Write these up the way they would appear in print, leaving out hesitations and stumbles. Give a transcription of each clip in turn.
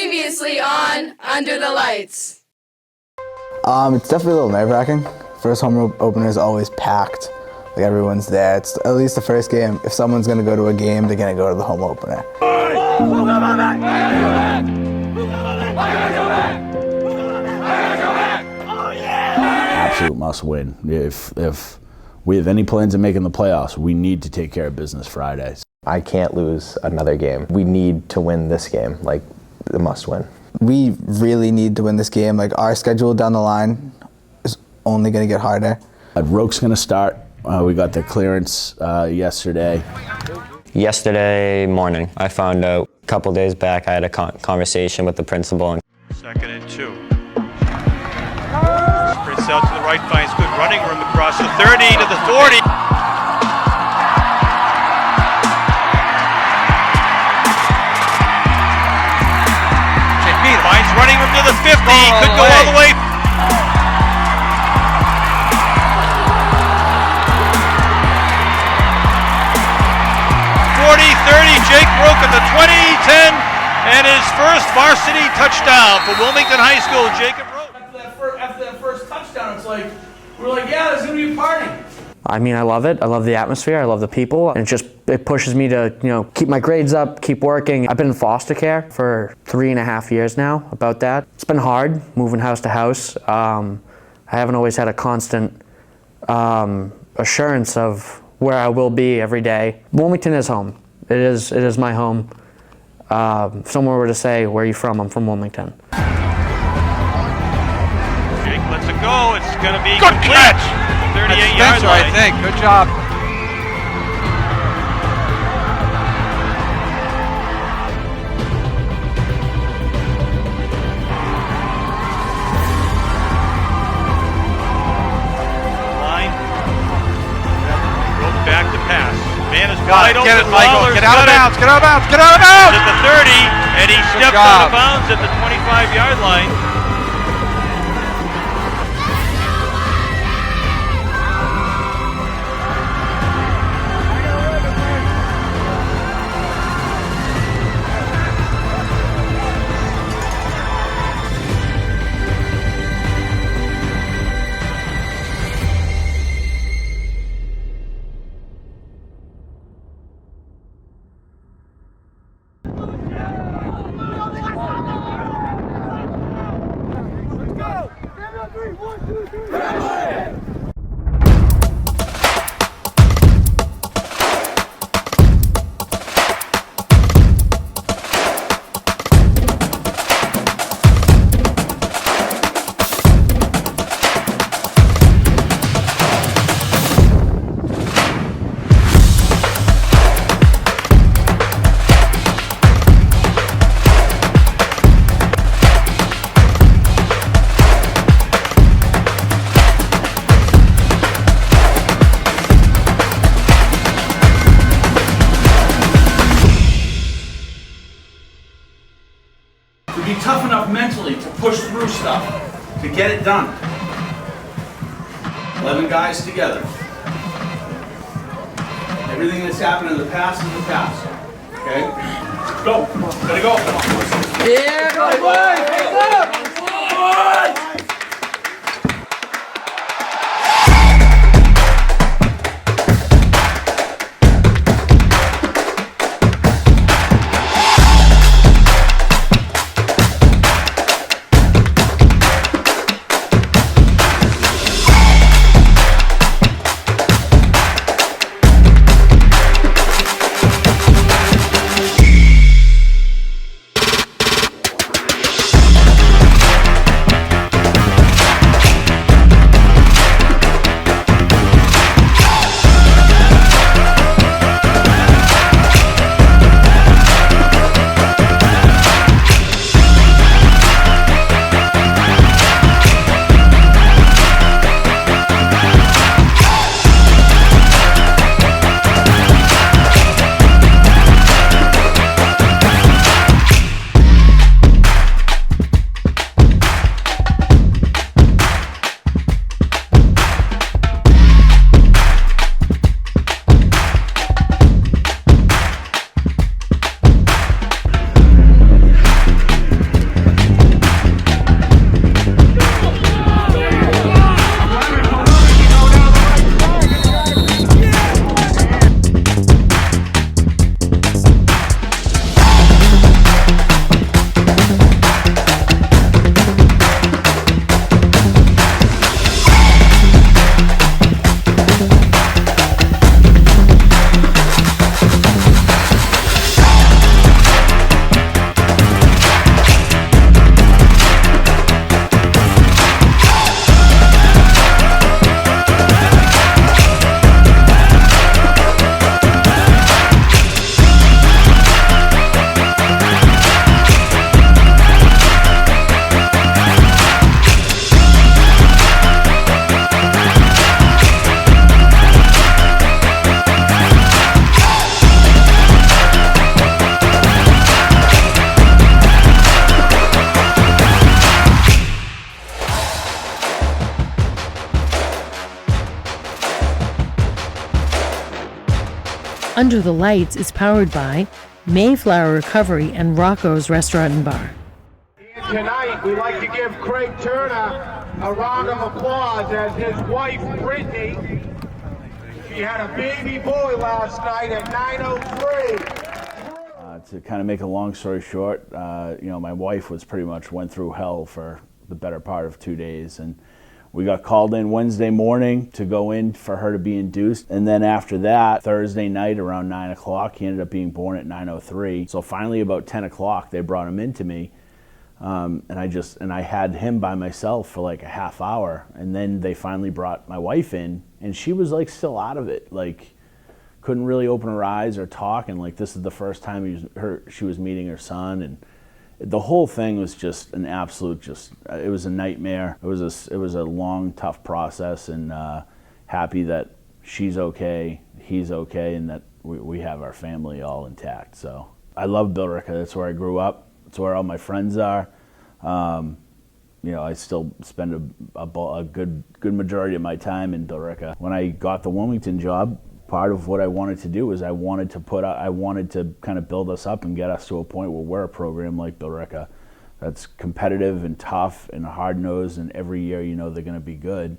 Previously on Under the Lights. It's definitely a little nerve-wracking. First home opener is always packed. Like everyone's there. It's at least the first game. If someone's going to go to a game, they're going to go to the home opener. Absolute must win. If we have any plans of making the playoffs, we need to take care of business Friday. I can't lose another game. We need to win this game, like the must win. We really need to win this game. Like our schedule down the line is only going to get harder. Roke's going to start. We got the clearance yesterday. Yesterday morning, I found out a couple days back I had a conversation with the principal. Second and 2. Sprints out to the right, finds good running room across the 30 to the 40. Finds running room to the 50, could go all the way. 40-30, Jake Roke at the 20-10, and his first varsity touchdown for Wilmington High School, Jacob Roke. After that first touchdown, it's like, we're like, yeah, there's going to be a party. I mean, I love it. I love the atmosphere. I love the people. And it pushes me to, keep my grades up, keep working. I've been in foster care for 3.5 years now, about that. It's been hard, moving house to house. I haven't always had a constant assurance of where I will be every day. Wilmington is home. It is my home. If someone were to say, where are you from? I'm from Wilmington. Jake lets it go. It's going to be good complete. Catch. 38-yard line. I think. Good job. Line. Roke back to pass. Man is wide open. Get it, Michael. Get out of Lawler's bounds. Get out of bounds. Get out of bounds. at the 30, and he steps out of bounds at the 25-yard line. To be tough enough mentally to push through stuff, to get it done. 11 guys together. Everything that's happened in the past is the past. Okay? Go. Gotta go. Yeah, go, boys! Under the Lights is powered by Mayflower Recovery and Rocco's Restaurant and Bar. Tonight, we'd like to give Craig Turner a round of applause as his wife, Brittany, she had a baby boy last night at 9:03. To kind of make a long story short, my wife went through hell for the better part of 2 days, and we got called in Wednesday morning to go in for her to be induced, and then after that, Thursday night around 9 o'clock, he ended up being born at 9:03. So finally, about 10 o'clock, they brought him in to me, and I had him by myself for like a half hour, and then they finally brought my wife in, and she was like still out of it, like couldn't really open her eyes or talk, and like this is the first time she was meeting her son, and the whole thing was just an absolute, it was a nightmare. It was a long, tough process, and happy that she's okay, he's okay, and that we have our family all intact. So I love Billerica. That's where I grew up. That's where all my friends are. I still spend a good majority of my time in Billerica. When I got the Wilmington job, part of what I wanted to do was I wanted to kind of build us up and get us to a point where we're a program like Billerica that's competitive and tough and hard-nosed, and every year they're going to be good.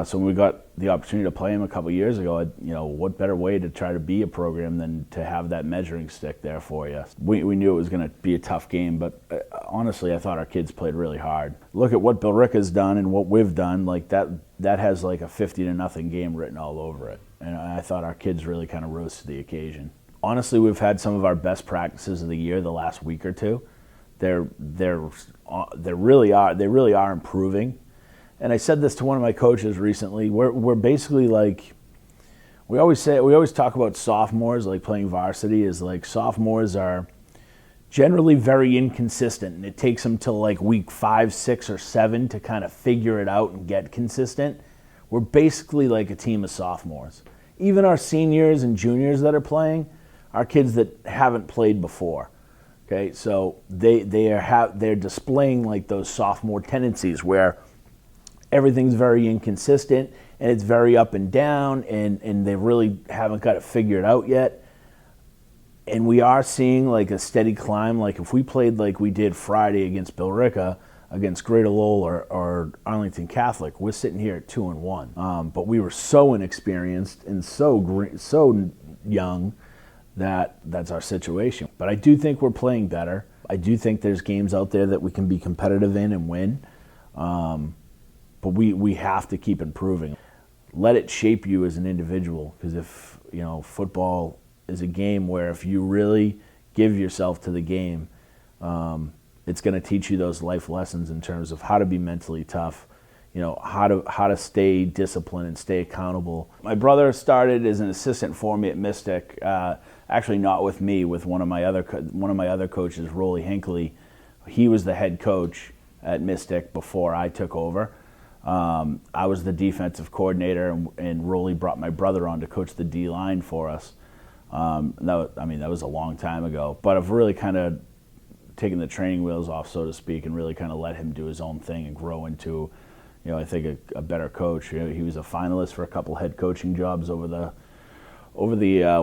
So when we got the opportunity to play them a couple years ago, what better way to try to be a program than to have that measuring stick there for you. We knew it was going to be a tough game, but honestly, I thought our kids played really hard. Look at what Billerica's done and what we've done, like that has like a 50-0 game written all over it. And I thought our kids really kind of rose to the occasion. Honestly, we've had some of our best practices of the year the last week or two. They really are improving. And I said this to one of my coaches recently. We're basically like, we always talk about sophomores, like playing varsity, is like sophomores are generally very inconsistent, and it takes them till like week 5, 6, or 7 to kind of figure it out and get consistent. We're basically like a team of sophomores. Even our seniors and juniors that are playing are kids that haven't played before. Okay, so they're displaying like those sophomore tendencies where everything's very inconsistent and it's very up and down, and they really haven't got it figured out yet. And we are seeing like a steady climb. Like if we played like we did Friday against Billerica, against Greater Lowell or Arlington Catholic, we're sitting here at 2-1. But we were so inexperienced and so young that's our situation. But I do think we're playing better. I do think there's games out there that we can be competitive in and win. But we have to keep improving. Let it shape you as an individual, because if football is a game where if you really give yourself to the game, it's going to teach you those life lessons in terms of how to be mentally tough, how to stay disciplined and stay accountable. My brother started as an assistant for me at Mystic, actually not with me, with one of my other coaches, Rolly Hinckley. He was the head coach at Mystic before I took over. I was the defensive coordinator, and Rolly brought my brother on to coach the D-line for us. That was a long time ago, but I've really kind of taken the training wheels off, so to speak, and really kind of let him do his own thing and grow into, I think a better coach. He was a finalist for a couple head coaching jobs over the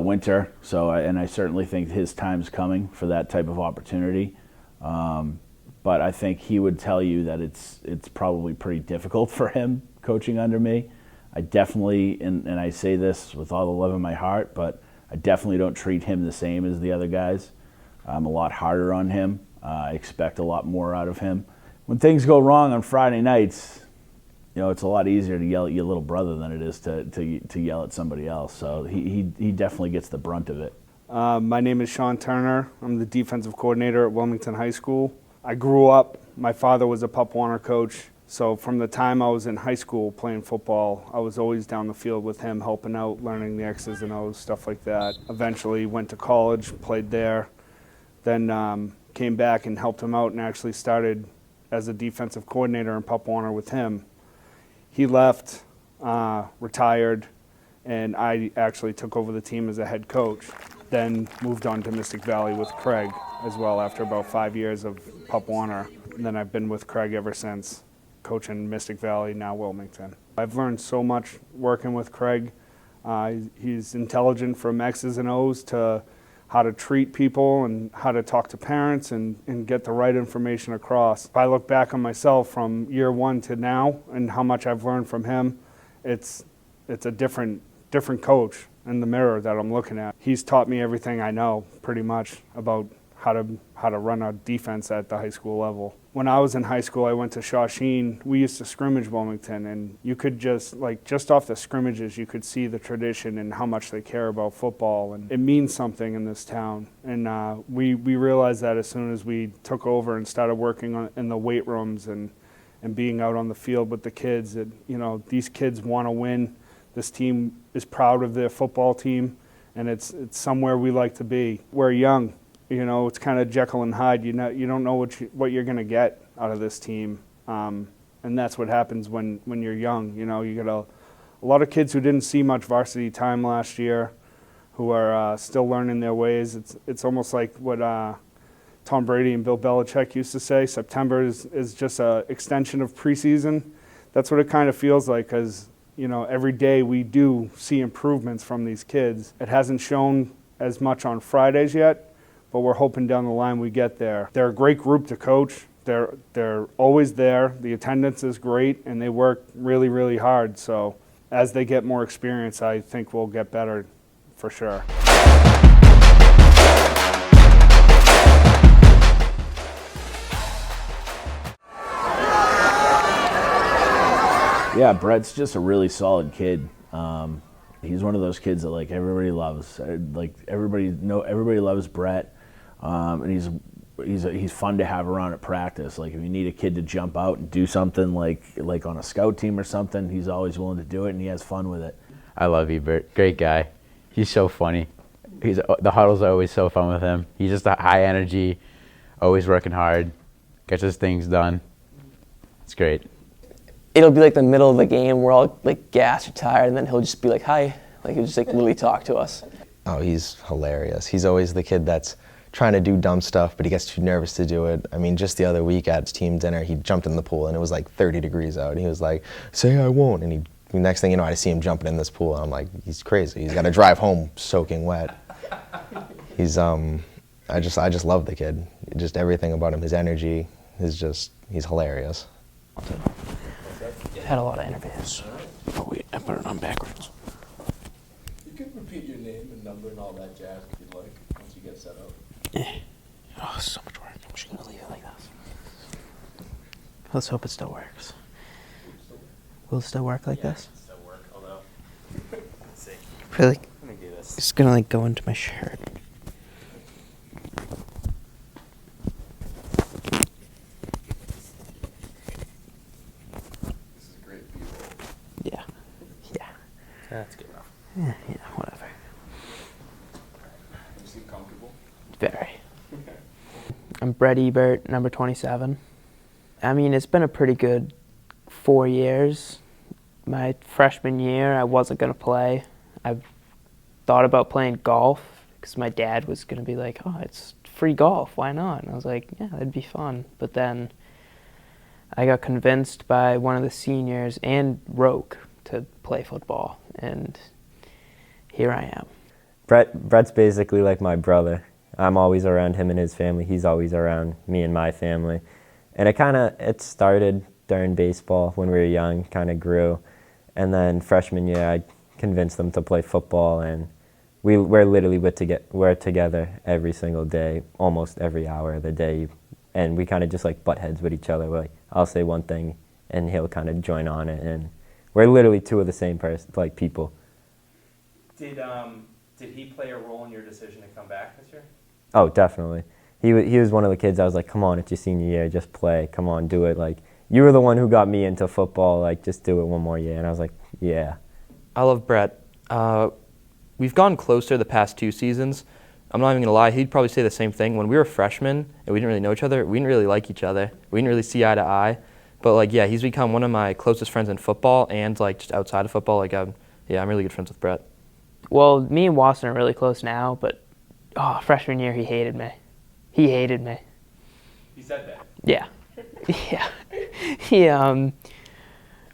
winter. So, and I certainly think his time's coming for that type of opportunity. But I think he would tell you that it's probably pretty difficult for him coaching under me. I definitely, and I say this with all the love in my heart, but I definitely don't treat him the same as the other guys. I'm a lot harder on him. I expect a lot more out of him. When things go wrong on Friday nights, it's a lot easier to yell at your little brother than it is to yell at somebody else. So he definitely gets the brunt of it. My name is Sean Turner. I'm the defensive coordinator at Wilmington High School. I grew up, my father was a Pup Warner coach, so from the time I was in high school playing football, I was always down the field with him, helping out, learning the X's and O's, stuff like that. Eventually went to college, played there, then came back and helped him out and actually started as a defensive coordinator in Pup Warner with him. He left, retired, and I actually took over the team as a head coach. Then moved on to Mystic Valley with Craig as well after about 5 years of Pup Warner. And then I've been with Craig ever since, coaching Mystic Valley, now Wilmington. I've learned so much working with Craig. He's intelligent from X's and O's to how to treat people and how to talk to parents and get the right information across. If I look back on myself from year one to now and how much I've learned from him, it's a different coach in the mirror that I'm looking at. He's taught me everything I know pretty much about how to run a defense at the high school level. When I was in high school, I went to Shawsheen. We used to scrimmage Wilmington, and you could just off the scrimmages, you could see the tradition and how much they care about football, and it means something in this town. And we realized that as soon as we took over and started working in the weight rooms and being out on the field with the kids, that these kids want to win. This team is proud of their football team, and it's somewhere we like to be. We're young. It's kind of Jekyll and Hyde. You don't know what you're going to get out of this team, and that's what happens when you're young. You get a lot of kids who didn't see much varsity time last year, who are still learning their ways. It's almost like what Tom Brady and Bill Belichick used to say: September is just an extension of preseason. That's what it kind of feels like, because every day we do see improvements from these kids. It hasn't shown as much on Fridays yet, but we're hoping down the line we get there. They're a great group to coach. They're always there. The attendance is great, and they work really, really hard. So as they get more experience, I think we'll get better for sure. Yeah, Brett's just a really solid kid. He's one of those kids that everybody loves. Everybody loves Brett. And he's fun to have around at practice. If you need a kid to jump out and do something like on a scout team or something, he's always willing to do it, and he has fun with it. I love Ebert. Great guy. He's so funny. The huddles are always so fun with him. He's just a high energy, always working hard, gets his things done. It's great. It'll be the middle of the game, we're all gassed or tired, and then he'll just be like, hi. He'll just literally talk to us. Oh, he's hilarious. He's always the kid that's trying to do dumb stuff, but he gets too nervous to do it. I mean, just the other week at team dinner, he jumped in the pool, and it was 30 degrees out. And he was like, say I won't. And next thing you know, I see him jumping in this pool, and I'm like, he's crazy. He's got to drive home soaking wet. He's, I just love the kid. Just everything about him, his energy, he's hilarious. Had a lot of interviews. Oh wait, I put it on backwards. You can repeat your name and number and all that jazz if you'd like, once you get set up. Yeah. Oh, so much work. I'm just gonna leave it like this. Let's hope it still works. Will it still work like this? It'll still work, although. Let's see. Really? Let me do this. It's gonna go into my shirt. Yeah. Yeah. That's good enough. Yeah, whatever. You seem comfortable? Very. I'm Brett Ebert, number 27. I mean, it's been a pretty good 4 years. My freshman year, I wasn't going to play. I thought about playing golf because my dad was going to be like, oh, it's free golf, why not? And I was like, yeah, that'd be fun. But then I got convinced by one of the seniors and Roke to play football, and here I am. Brett's basically like my brother. I'm always around him and his family. He's always around me and my family. And it started during baseball when we were young, kind of grew. And then freshman year, I convinced them to play football, and we're literally we're together every single day, almost every hour of the day. And we kind of just butt heads with each other. I'll say one thing, and he'll kind of join on it. And we're literally two of the same people. Did he play a role in your decision to come back this year? Oh, definitely. He was one of the kids I was like, come on, it's your senior year, just play, come on, do it. You were the one who got me into football, just do it one more year. And I was like, yeah. I love Brett. We've gone closer the past 2 seasons. I'm not even going to lie, he'd probably say the same thing. When we were freshmen and we didn't really know each other, we didn't really like each other. We didn't really see eye to eye. But yeah, he's become one of my closest friends in football and just outside of football. I'm really good friends with Brett. Well, me and Watson are really close now, but freshman year he hated me. He hated me. He said that? Yeah. Yeah.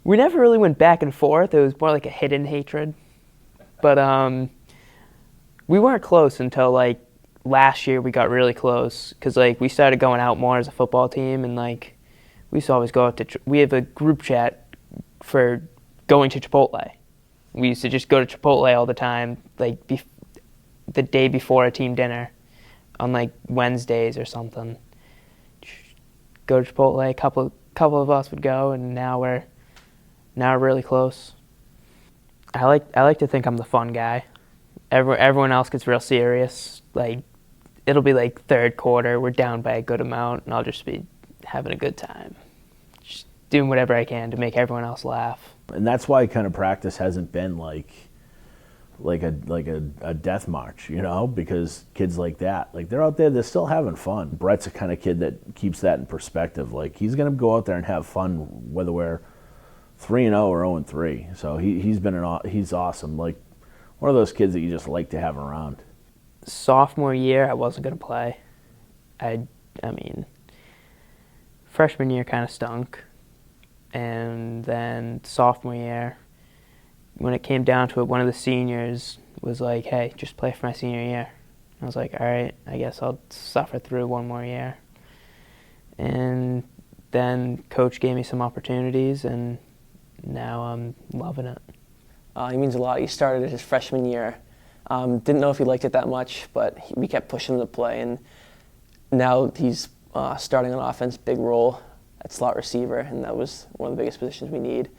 We never really went back and forth. It was more like a hidden hatred. But we weren't close until like last year. We got really close because like we started going out more as a football team, and like we used to always go out to. We have a group chat for going to Chipotle. We used to just go to Chipotle all the time, like the day before a team dinner, on like Wednesdays or something. Go to Chipotle. A couple of us would go, and now we're really close. I like to think I'm the fun guy. Everyone else gets real serious. Like it'll be like third quarter, we're down by a good amount, and I'll just be having a good time, just doing whatever I can to make everyone else laugh. And that's why kind of practice hasn't been like a death march, you know, because kids like that, like they're out there, they're still having fun. Brett's a kind of kid that keeps that in perspective. Like he's going to go out there and have fun whether we're 3-0 or 0-3. So he's awesome. Like one of those kids that you just like to have around. Sophomore year, I wasn't going to play. I mean, freshman year kind of stunk. And then sophomore year, when it came down to it, one of the seniors was like, hey, just play for my senior year. I was like, all right, I guess I'll suffer through one more year. And then coach gave me some opportunities, and now I'm loving it. He means a lot. He started his freshman year. Didn't know if he liked it that much, but we kept pushing him to play, and now he's starting on offense, big role at slot receiver, and that was one of the biggest positions we need.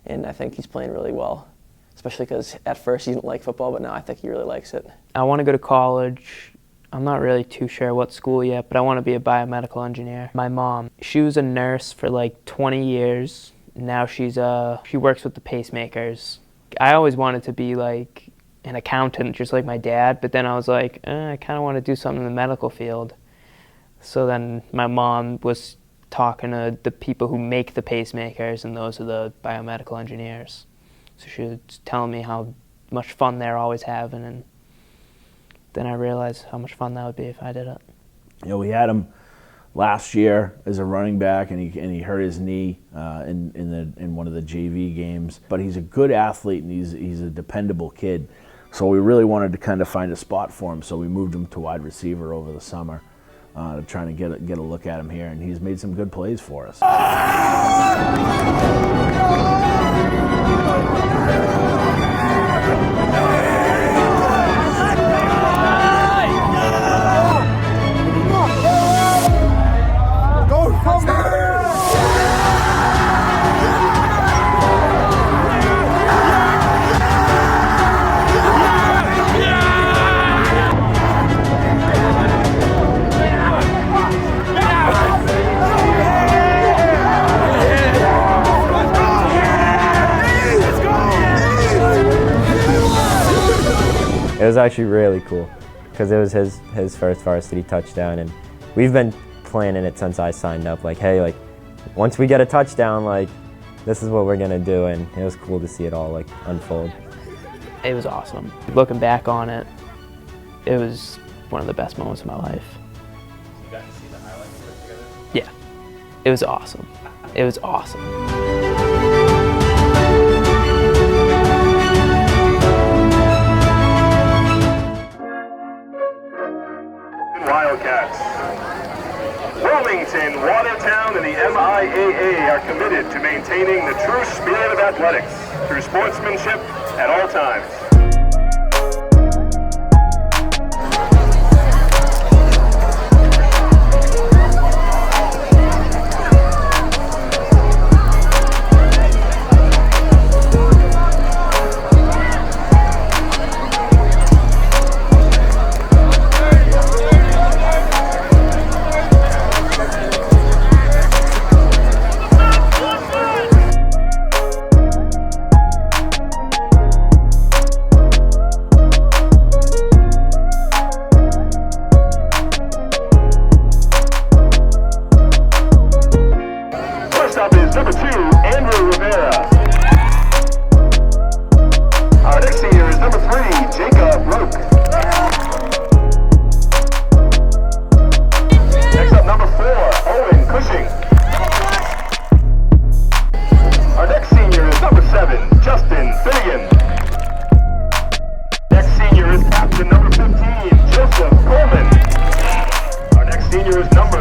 And I think he's playing really well, especially because at first he didn't like football, but now I think he really likes it. I want to go to college. I'm not really too sure what school yet, but I want to be a biomedical engineer. My mom, she was a nurse for like 20 years. Now she works with the pacemakers. I always wanted to be like an accountant, just like my dad, but then I was like, I kind of want to do something in the medical field. So then my mom was talking to the people who make the pacemakers, and those are the biomedical engineers. So she was telling me how much fun they're always having, and then I realized how much fun that would be if I did it. You know, we had him last year as a running back, and he hurt his knee in one of the JV games. But he's a good athlete, and he's a dependable kid. So we really wanted to kind of find a spot for him. So we moved him to wide receiver over the summer, to try to get a look at him here, and he's made some good plays for us. It was actually really cool because it was his first varsity touchdown, and we've been planning it since I signed up. Like, hey, like once we get a touchdown, like this is what we're gonna do, and it was cool to see it all like unfold. It was awesome. Looking back on it, it was one of the best moments of my life. You got to see the highlights put together? Yeah, it was awesome. It was awesome. Wildcats. Wilmington, Watertown, and the MIAA are committed to maintaining the true spirit of athletics through sportsmanship at all times.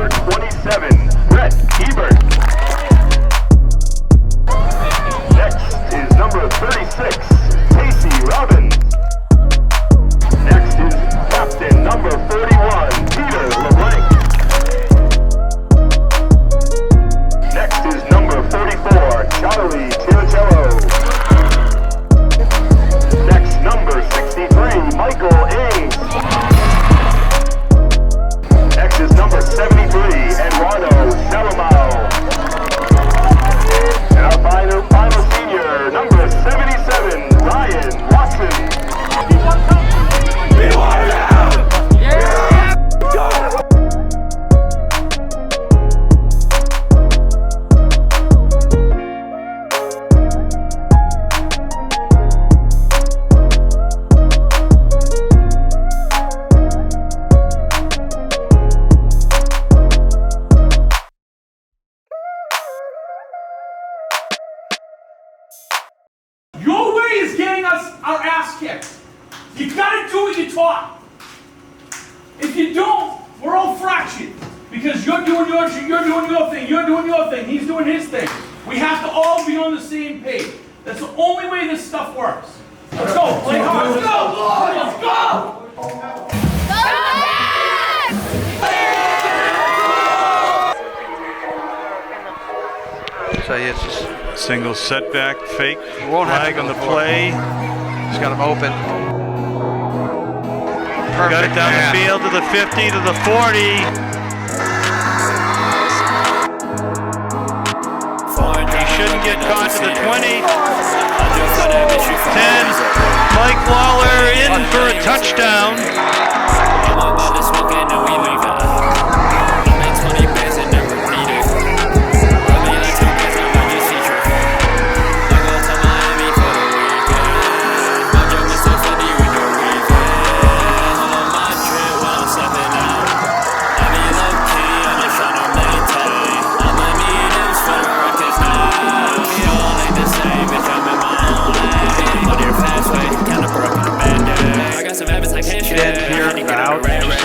number 27, Brett Ebert. Next is number 36, Casey Robbins. Next is captain number 41, Peter LeBlanc. Next is number 44, Charlie Chiricello. Next, number 63, Michael Ings. Next is number 73, Eduardo Salamao. And our final senior, number 77, Ryan Watson. Your way is getting us our ass kicked. You gotta do what you're taught. If you don't, we're all fractured. Because you're doing your thing, you're doing your thing, he's doing his thing. We have to all be on the same page. That's the only way this stuff works. Let's go, play hard, let's go! Let's go! So it's just single setback, fake flag on the play. He's got him open. Perfect. Got it down the field to the 50, to the 40. He shouldn't get caught to the 20. 10. Mike Lawler in for a touchdown.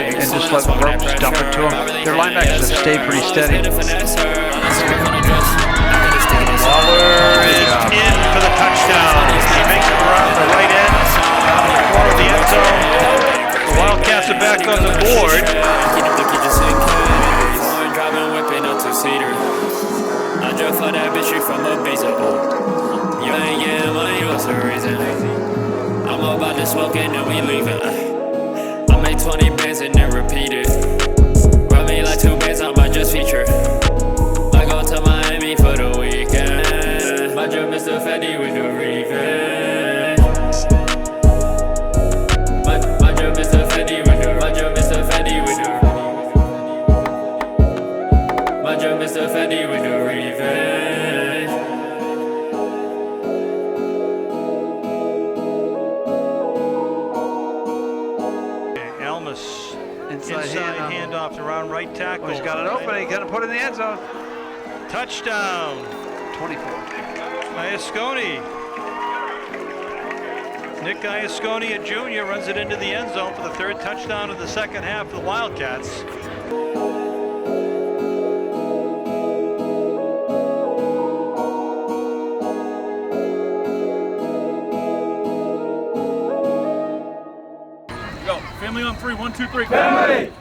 And just let the ropes dump it to them. Their linebackers have stayed pretty steady. Lawler is in for the touchdown. He makes it around the right end, out of the corner of the end zone. The Wildcats are back on the board. I drove for that bitch from a baseball. You ain't getting money, what's the reason? I'm about to smoke and then we leaving. I make 20 bands and then repeat it. Run me like 2 bands, I might just feature. I go to Miami for the weekend. My job is the Fendi with the revenge. My job is the Fendi with the. My job is the Fendi with the. My job is the Fendi with the revenge. Inside handoff to round right tackle. Oh, he's got it open. He's got to put it in the end zone. Touchdown. 24. Iasconi. Nick Iasconi, a junior, runs it into the end zone for the 3rd touchdown of the second half for the Wildcats. Go. Family on 3. 1, 2, 3. Family!